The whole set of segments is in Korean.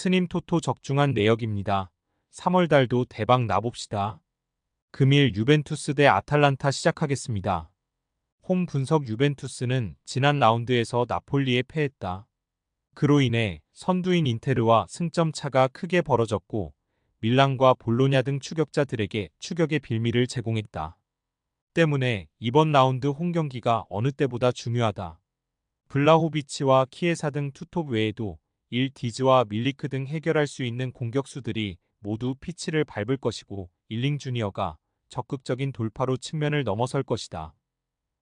스님 토토 적중한 내역입니다. 3월 달도 대박 나봅시다. 금일 유벤투스 대 아탈란타 시작하겠습니다. 홈 분석 유벤투스는 지난 라운드에서 나폴리에 패했다. 그로 인해 선두인 인테르와 승점 차가 크게 벌어졌고 밀란과 볼로냐 등 추격자들에게 추격의 빌미를 제공했다. 때문에 이번 라운드 홈 경기가 어느 때보다 중요하다. 블라호비치와 키에사 등 투톱 외에도 디즈와 밀리크 등 해결할 수 있는 공격수들이 모두 피치를 밟을 것이고 일링 주니어가 적극적인 돌파로 측면을 넘어설 것이다.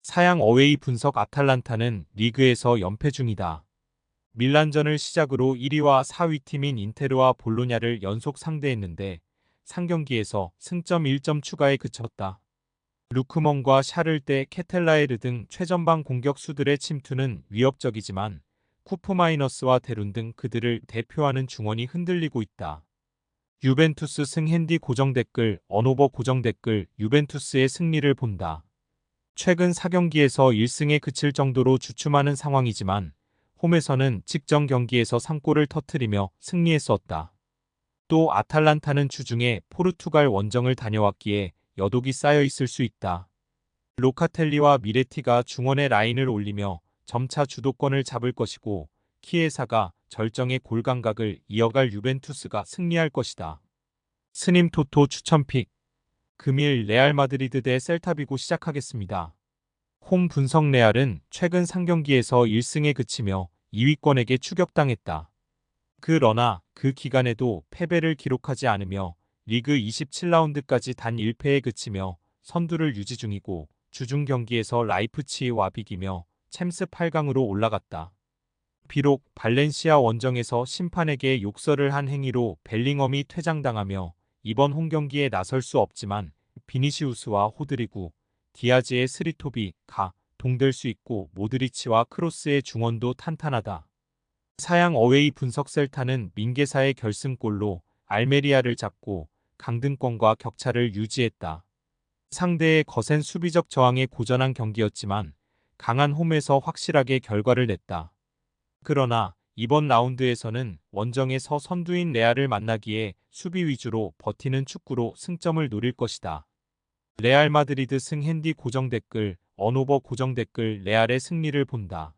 사양 어웨이 분석 아탈란타는 리그에서 연패 중이다. 밀란전을 시작으로 1위와 4위 팀인 인테르와 볼로냐를 연속 상대했는데 상경기에서 승점 1점 추가에 그쳤다. 루크먼과 샤를때 케텔라에르 등 최전방 공격수들의 침투는 위협적이지만 쿠프마이너스와 데룬 등 그들을 대표하는 중원이 흔들리고 있다. 유벤투스 승 핸디 고정 댓글 언오버 고정 댓글 유벤투스의 승리를 본다. 최근 4경기에서 1승에 그칠 정도로 주춤하는 상황이지만 홈에서는 직전 경기에서 3골을 터뜨리며 승리했었다. 또 아탈란타는 주중에 포르투갈 원정을 다녀왔기에 여독이 쌓여 있을 수 있다. 로카텔리와 미레티가 중원의 라인을 올리며 점차 주도권을 잡을 것이고 키에사가 절정의 골 감각을 이어갈 유벤투스가 승리할 것이다. 스님 토토 추천픽 금일 레알 마드리드 대 셀타비고 시작하겠습니다. 홈 분석 레알은 최근 3경기에서 1승에 그치며 2위권에게 추격당했다. 그러나 그 기간에도 패배를 기록하지 않으며 리그 27라운드까지 단 1패에 그치며 선두를 유지 중이고 주중 경기에서 라이프치히와 비기며 챔스 8강으로 올라갔다. 비록 발렌시아 원정에서 심판에게 욕설을 한 행위로 벨링엄이 퇴장당하며 이번 홈경기에 나설 수 없지만 비니시우스와 호드리구, 디아즈의 스리톱이 동될 수 있고 모드리치와 크로스의 중원도 탄탄하다. 사양 어웨이 분석 셀타는 민게사의 결승골로 알메리아를 잡고 강등권과 격차를 유지했다. 상대의 거센 수비적 저항에 고전한 경기였지만 강한 홈에서 확실하게 결과를 냈다. 그러나 이번 라운드에서는 원정에서 선두인 레알을 만나기에 수비 위주로 버티는 축구로 승점을 노릴 것이다. 레알 마드리드 승 핸디 고정 댓글 언오버 고정 댓글 레알의 승리를 본다.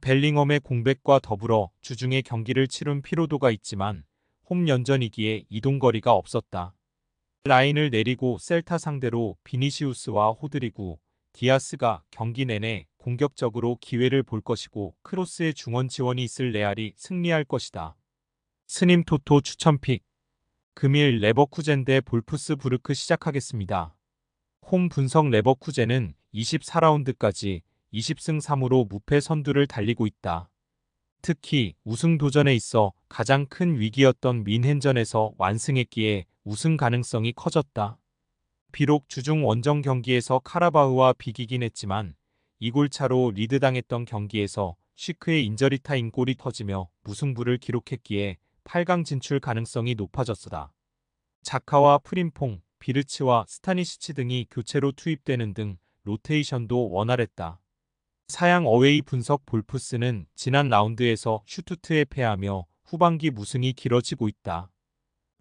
벨링엄의 공백과 더불어 주중에 경기를 치른 피로도가 있지만 홈 연전이기에 이동거리가 없었다. 라인을 내리고 셀타 상대로 비니시우스와 호드리구, 디아스가 경기 내내 공격적으로 기회를 볼 것이고 크로스의 중원 지원이 있을 레알이 승리할 것이다. 스님 토토 추천픽 금일 레버쿠젠 대 볼프스부르크 시작하겠습니다. 홈 분석 레버쿠젠은 24라운드까지 20승 3무로 무패 선두를 달리고 있다. 특히 우승 도전에 있어 가장 큰 위기였던 민헨전에서 완승했기에 우승 가능성이 커졌다. 비록 주중 원정 경기에서 카라바흐와 비기긴 했지만 2골 차로 리드당했던 경기에서 쉬크의 인저리타임 골이 터지며 무승부를 기록했기에 8강 진출 가능성이 높아졌다. 자카와 프림퐁, 비르츠와 스타니시치 등이 교체로 투입되는 등 로테이션도 원활했다. 사양 어웨이 분석 볼프스는 지난 라운드에서 슈투트에 패하며 후반기 무승이 길어지고 있다.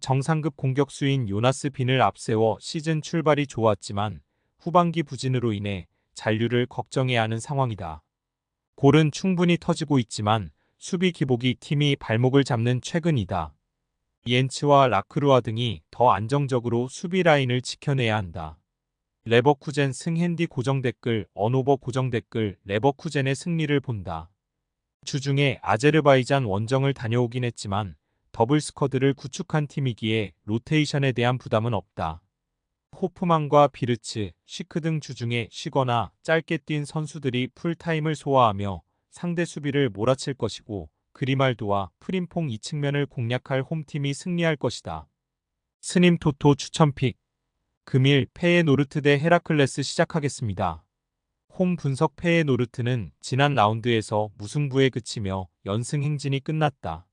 정상급 공격수인 요나스 빈을 앞세워 시즌 출발이 좋았지만 후반기 부진으로 인해 잔류를 걱정해야 하는 상황이다. 골은 충분히 터지고 있지만 수비 기복이 팀이 발목을 잡는 최근이다. 옌츠와 라크루아 등이 더 안정적으로 수비 라인을 지켜내야 한다. 레버쿠젠 승 핸디 고정 댓글 언오버 고정 댓글 레버쿠젠의 승리를 본다. 주중에 아제르바이잔 원정을 다녀오긴 했지만 더블 스쿼드를 구축한 팀이기에 로테이션에 대한 부담은 없다. 호프만과 비르츠, 쉬크 등 주중에 쉬거나 짧게 뛴 선수들이 풀타임을 소화하며 상대 수비를 몰아칠 것이고 그리말도와 프림퐁 이 측면을 공략할 홈팀이 승리할 것이다. 스님 토토 추천픽 금일 페예노르트 대 헤라클레스 시작하겠습니다. 홈 분석 페예노르트는 지난 라운드에서 무승부에 그치며 연승 행진이 끝났다.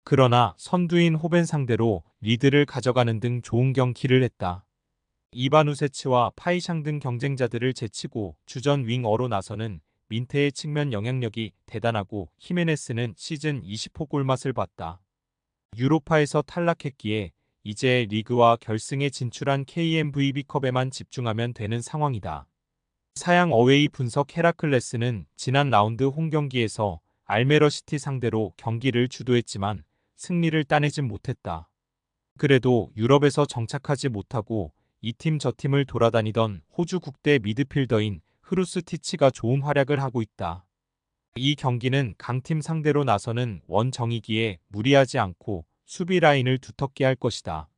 그러나 선두인 호벤 상대로 리드를 가져가는 등 좋은 경기를 했다. 이바누세츠와 파이샹 등 경쟁자들을 제치고 주전 윙어로 나서는 민테의 측면 영향력이 대단하고 히메네스는 시즌 20호 골맛을 봤다. 유로파에서 탈락했기에 이제 리그와 결승에 진출한 KNVB컵에만 집중하면 되는 상황이다. 사양 어웨이 분석 헤라클레스는 지난 라운드 홈 경기에서 알메러시티 상대로 경기를 주도했지만 승리를 따내진 못했다. 그래도 유럽에서 정착하지 못하고 이 팀 저 팀을 돌아다니던 호주 국대 미드필더인 흐루스티치가 좋은 활약을 하고 있다. 이 경기는 강팀 상대로 나서는 원정이기에 무리하지 않고 수비 라인을 두텁게 할 것이다.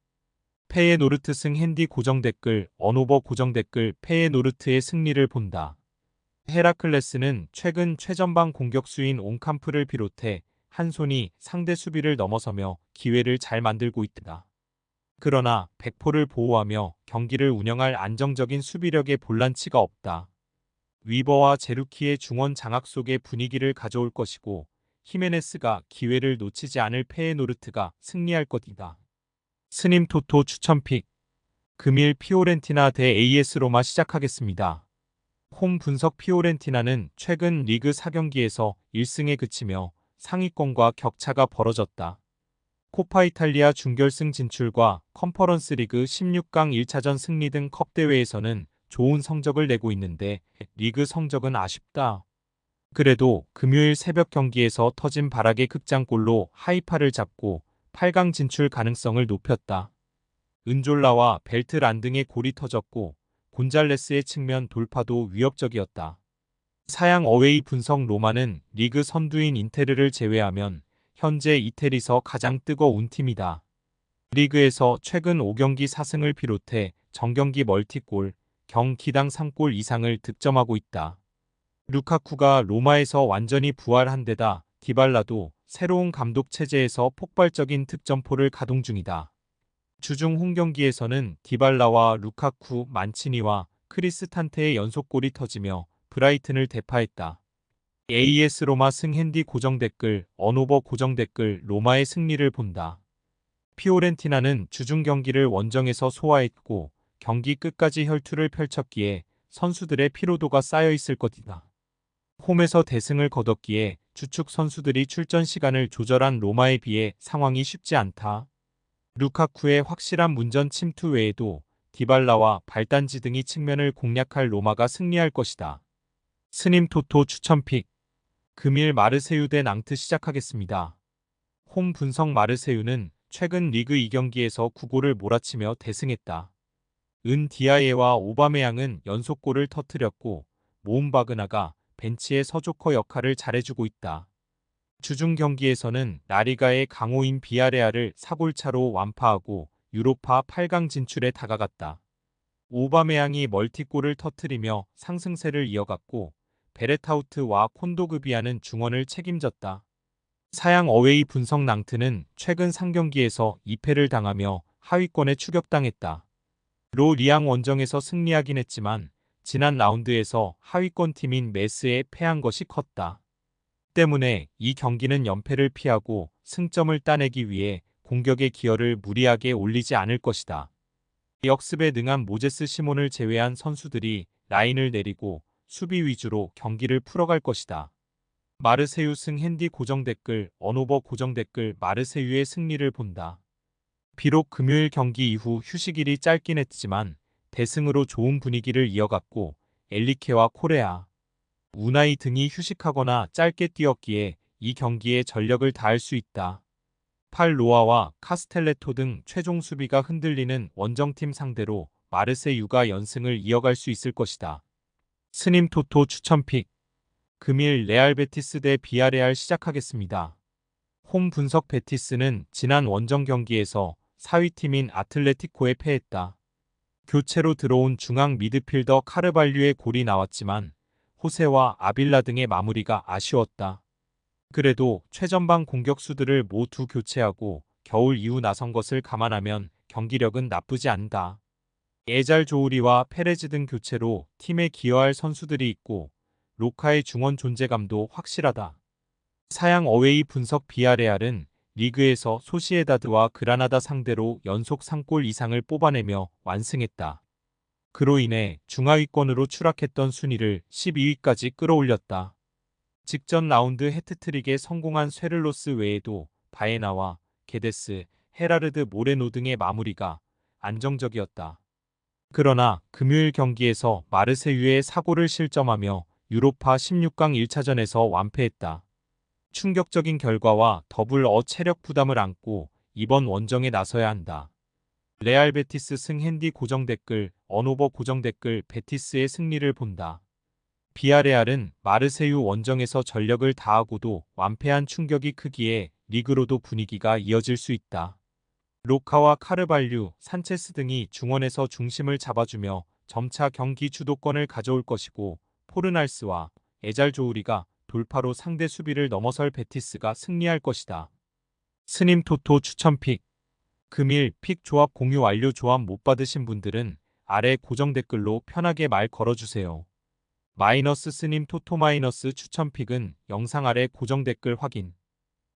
페예노르트 승 핸디 고정 댓글 언오버 고정 댓글 페예노르트의 승리를 본다. 헤라클레스는 최근 최전방 공격수인 온캄프를 비롯해 한 손이 상대 수비를 넘어서며 기회를 잘 만들고 있다. 그러나 백포를 보호하며 경기를 운영할 안정적인 수비력의 볼란치가 없다. 위버와 제루키의 중원 장악 속에 분위기를 가져올 것이고 히메네스가 기회를 놓치지 않을 페예노르트가 승리할 것이다. 스님 토토 추천픽 금일 피오렌티나 대 AS 로마 시작하겠습니다. 홈 분석 피오렌티나는 최근 리그 4경기에서 1승에 그치며 상위권과 격차가 벌어졌다. 코파 이탈리아 준결승 진출과 컨퍼런스 리그 16강 1차전 승리 등 컵 대회에서는 좋은 성적을 내고 있는데 리그 성적은 아쉽다. 그래도 금요일 새벽 경기에서 터진 발악의 극장골로 하이파를 잡고 8강 진출 가능성을 높였다. 은졸라와 벨트란 등의 골이 터졌고 곤잘레스의 측면 돌파도 위협적이었다. 사양 어웨이 분석 로마는 리그 선두인 인테르를 제외하면 현재 이태리서 가장 뜨거운 팀이다. 리그에서 최근 5경기 4승을 비롯해 정경기 멀티골, 경기당 3골 이상을 득점하고 있다. 루카쿠가 로마에서 완전히 부활한 데다 디발라도 새로운 감독 체제에서 폭발적인 득점포를 가동 중이다. 주중 홈 경기에서는 디발라와 루카쿠, 만치니와 크리스탄테의 연속골이 터지며 브라이튼을 대파했다. AS 로마 승 핸디 고정 댓글 언오버 고정 댓글 로마의 승리를 본다. 피오렌티나는 주중 경기를 원정에서 소화했고 경기 끝까지 혈투를 펼쳤기에 선수들의 피로도가 쌓여 있을 것이다. 홈에서 대승을 거뒀기에 주축 선수들이 출전 시간을 조절한 로마에 비해 상황이 쉽지 않다. 루카쿠의 확실한 문전 침투 외에도 디발라와 발단지 등이 측면을 공략할 로마가 승리할 것이다. 스님 토토 추천픽 금일 마르세유 대 낭트 시작하겠습니다. 홈 분석 마르세유는 최근 리그 2경기에서 9골을 몰아치며 대승했다. 은 디아예와 오바메양은 연속골을 터뜨렸고 모움바그나가 벤치의 서조커 역할을 잘해주고 있다. 주중 경기에서는 라리가의 강호인 비아레알을 4골차로 완파하고 유로파 8강 진출에 다가갔다. 오바메양이 멀티골을 터뜨리며 상승세를 이어갔고 베레타우트와 콘도그비아는 중원을 책임졌다. 사양 어웨이 분석 낭트는 최근 3경기에서 2패를 당하며 하위권에 추격당했다. 로 리앙 원정에서 승리하긴 했지만 지난 라운드에서 하위권 팀인 메스에 패한 것이 컸다. 때문에 이 경기는 연패를 피하고 승점을 따내기 위해 공격의 기여를 무리하게 올리지 않을 것이다. 역습에 능한 모제스 시몬을 제외한 선수들이 라인을 내리고 수비 위주로 경기를 풀어갈 것이다. 마르세유 승 핸디 고정 댓글 언오버 고정 댓글 마르세유의 승리를 본다. 비록 금요일 경기 이후 휴식일이 짧긴 했지만 대승으로 좋은 분위기를 이어갔고 엘리케와 코레아, 우나이 등이 휴식하거나 짧게 뛰었기에 이 경기에 전력을 다할 수 있다. 팔로아와 카스텔레토 등 최종 수비가 흔들리는 원정팀 상대로 마르세유가 연승을 이어갈 수 있을 것이다. 스님 토토 추천픽 금일 레알 베티스 대 비아레알 시작하겠습니다. 홈 분석 베티스는 지난 원정 경기에서 4위팀인 아틀레티코에 패했다. 교체로 들어온 중앙 미드필더 카르발류의 골이 나왔지만 호세와 아빌라 등의 마무리가 아쉬웠다. 그래도 최전방 공격수들을 모두 교체하고 겨울 이후 나선 것을 감안하면 경기력은 나쁘지 않다. 에잘 조우리와 페레즈 등 교체로 팀에 기여할 선수들이 있고 로카의 중원 존재감도 확실하다. 사양 어웨이 분석 비아레알은 리그에서 소시에다드와 그라나다 상대로 연속 3골 이상을 뽑아내며 완승했다. 그로 인해 중하위권으로 추락했던 순위를 12위까지 끌어올렸다. 직전 라운드 해트트릭에 성공한 쇠를로스 외에도 바에나와 게데스, 헤라르드 모레노 등의 마무리가 안정적이었다. 그러나 금요일 경기에서 마르세유의 사고를 실점하며 유로파 16강 1차전에서 완패했다. 충격적인 결과와 더블 체력 부담을 안고 이번 원정에 나서야 한다. 레알 베티스 승 핸디 고정 댓글, 언오버 고정 댓글 베티스의 승리를 본다. 비아레알은 마르세유 원정에서 전력을 다하고도 완패한 충격이 크기에 리그로도 분위기가 이어질 수 있다. 로카와 카르발류, 산체스 등이 중원에서 중심을 잡아주며 점차 경기 주도권을 가져올 것이고 포르날스와 에잘조우리가 돌파로 상대 수비를 넘어설 베티스가 승리할 것이다. 스님 토토 추천픽. 금일 픽 조합 공유 완료. 조합 못 받으신 분들은 아래 고정 댓글로 편하게 말 걸어주세요. 마이너스 스님 토토 마이너스 추천픽은 영상 아래 고정 댓글 확인.